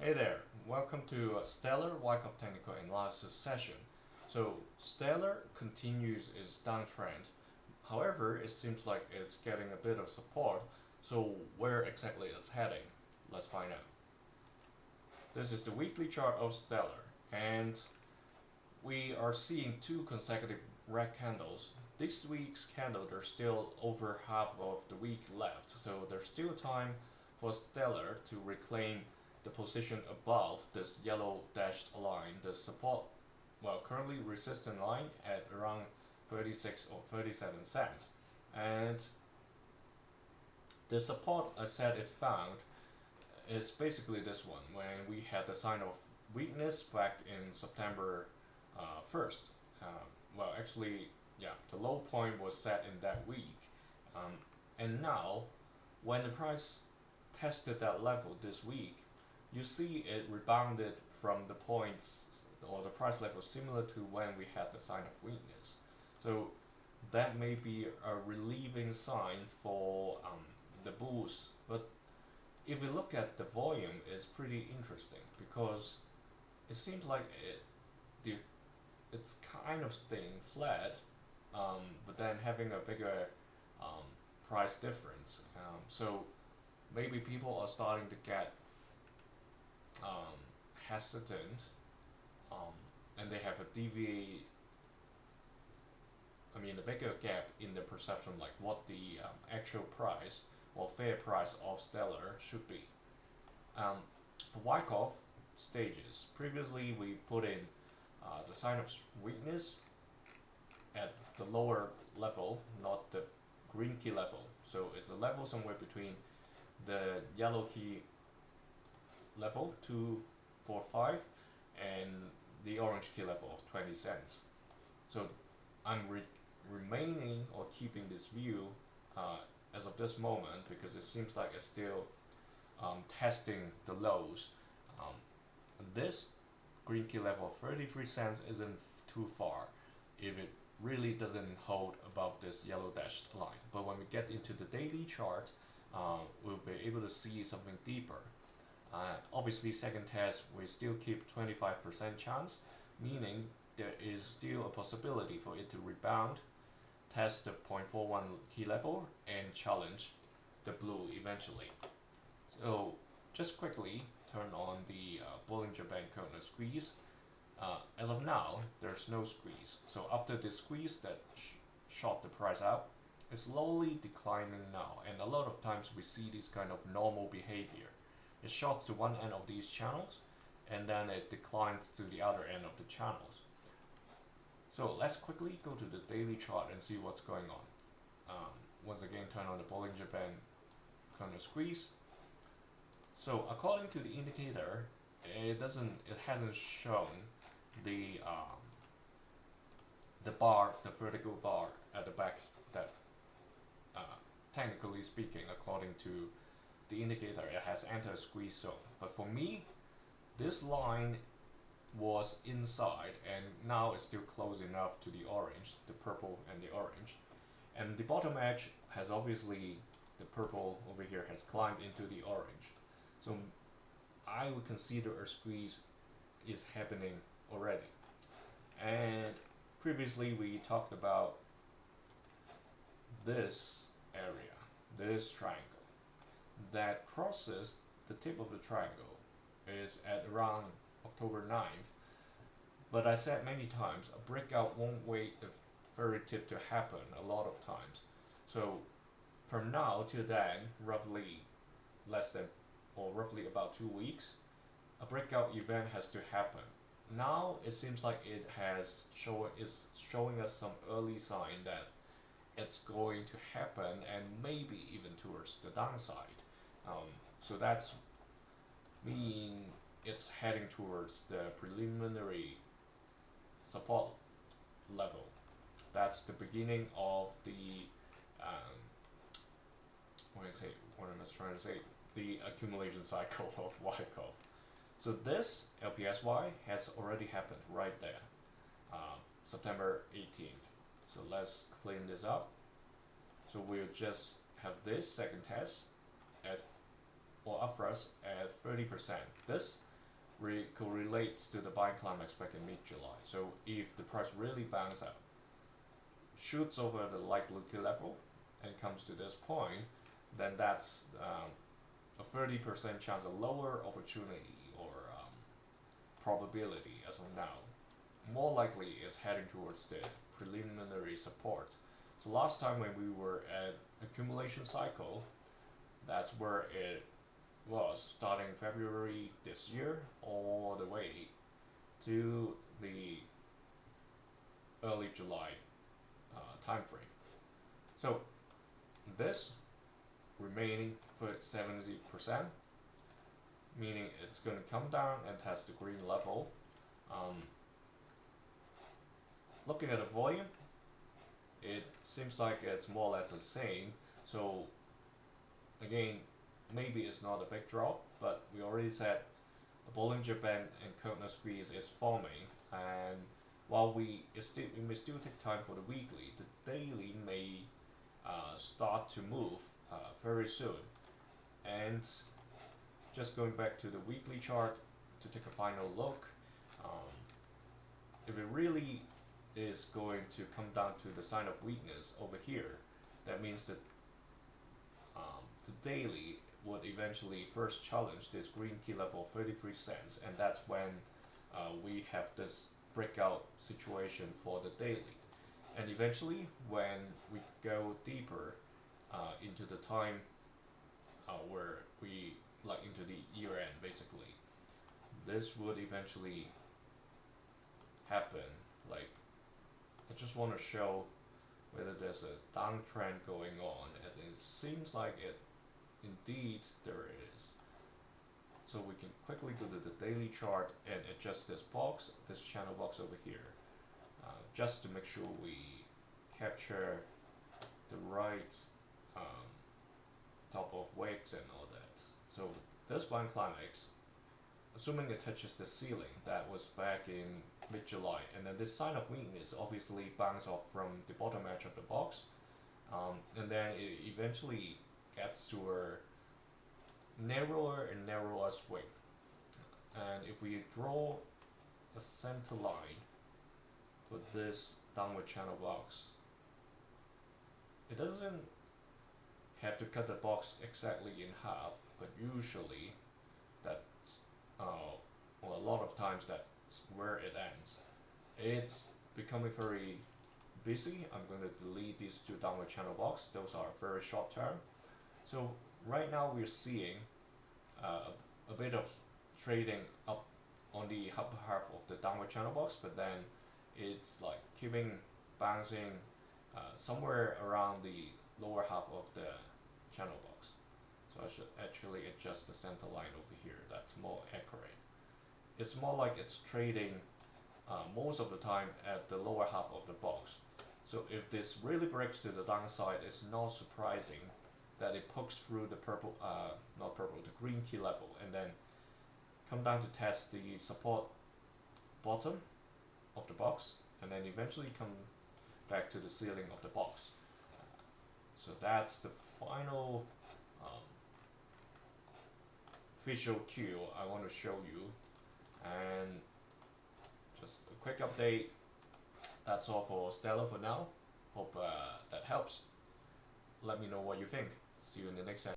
Hey there, welcome to Stellar Wyckoff Technical Analysis session. So Stellar continues its downtrend. However, it seems like it's getting a bit of support. So where exactly it's heading? Let's find out. This is the weekly chart of Stellar, and we are seeing two consecutive red candles. This week's candle, there's still over half of the week left, so there's still time for Stellar to reclaim the position above this yellow dashed line, the support, well, currently resistant line at around 36 or 37 cents. And the support I said it found is basically this one, when we had the sign of weakness back in September 1st. Well, actually, yeah, the low point was set in that week. And now, when the price tested that level this week, you see it rebounded from the points or the price level similar to when we had the sign of weakness. So that may be a relieving sign for the bulls. But if we look at the volume, it's pretty interesting because it seems like it's kind of staying flat, but then having a bigger um, price difference. So maybe people are starting to get um, hesitant, um, and they have a a bigger gap in the perception, like what the actual price or fair price of Stellar should be. For Wyckoff stages, previously we put in the sign of weakness at the lower level, not the green key level. So it's a level somewhere between the yellow key level 245 and the orange key level of 20 cents. So I'm remaining or keeping this view as of this moment because it seems like it's still testing the lows. Um, this green key level of 33 cents isn't too far if it really doesn't hold above this yellow dashed line. But when we get into the daily chart, we'll be able to see something deeper. Obviously, second test, we still keep 25% chance, meaning there is still a possibility for it to rebound, test the 0.41 key level, and challenge the blue eventually. So just quickly turn on the Bollinger Band corner squeeze. As of now, there's no squeeze. So after this squeeze that shot the price out, it's slowly declining now, and a lot of times we see this kind of normal behavior. It shot to one end of these channels, and then it declines to the other end of the channels. So let's quickly go to the daily chart and see what's going on. Once again, turn on the Bollinger Band corner squeeze. So according to the indicator, it hasn't shown the bar, the vertical bar at the back that technically speaking, according to the indicator, it has entered a squeeze zone. But for me, this line was inside and now it's still close enough to the orange, the purple and the orange. And the bottom edge has obviously, the purple over here has climbed into the orange. So I would consider a squeeze is happening already. And previously we talked about this area, this triangle that crosses the tip of the triangle is at around October 9th. But I said many times, a breakout won't wait the very tip to happen a lot of times. So from now till then, roughly less than or roughly about 2 weeks, a breakout event has to happen. Now it seems like it is showing us some early sign that it's going to happen, and maybe even towards the downside. So that's mean it's heading towards the preliminary support level. That's the beginning of the what am I trying to say? The accumulation cycle of Wyckoff. So this LPSY has already happened right there, September 18th. So let's clean this up. So we'll just have this second test at or upwards at 30%. This correlates to the buying climax back in mid-July. So if the price really bangs out, shoots over the light blue key level, and comes to this point, then that's a 30% chance, a lower opportunity or probability as of now. More likely it's heading towards the preliminary support. So last time when we were at accumulation cycle, that's where it was, starting February this year all the way to the early July time frame. So this remaining for 70%, meaning it's going to come down and test the green level. Looking at the volume, it seems like it's more or less the same. So again, maybe it's not a big drop, but we already said a Bollinger Band and Keltner squeeze is forming, and while we may still take time for the weekly, the daily may start to move very soon. And just going back to the weekly chart to take a final look, if it really is going to come down to the sign of weakness over here, that means that the daily would eventually first challenge this green key level of 33 cents, and that's when we have this breakout situation for the daily. And eventually, when we go deeper into the time where we into the year end, basically, this would eventually happen. Like, I just want to show whether there's a downtrend going on, and it seems like it. Indeed, there is. So we can quickly go to the daily chart and adjust this box, this channel box over here, just to make sure we capture the right top of wicks and all that. So this buying climax, assuming it touches the ceiling that was back in mid-July, and then this sign of weakness obviously bounces off from the bottom edge of the box, and then it eventually gets to a narrower and narrower swing. And if we draw a center line for this downward channel box, it doesn't have to cut the box exactly in half, but usually that's well, a lot of times that's where it ends. It's becoming very busy. I'm going to delete these two downward channel box. Those are very short term. So right now we're seeing a bit of trading up on the upper half of the downward channel box, but then it's like keeping bouncing somewhere around the lower half of the channel box. So I should actually adjust the center line over here. That's more accurate. It's more like it's trading most of the time at the lower half of the box. So if this really breaks to the downside, it's not surprising that it pokes through the purple, not purple, the green key level, and then come down to test the support bottom of the box, and then eventually come back to the ceiling of the box. So that's the final visual cue I want to show you, and just a quick update. That's all for Stella for now. Hope that helps. Let me know what you think. See you in the next session.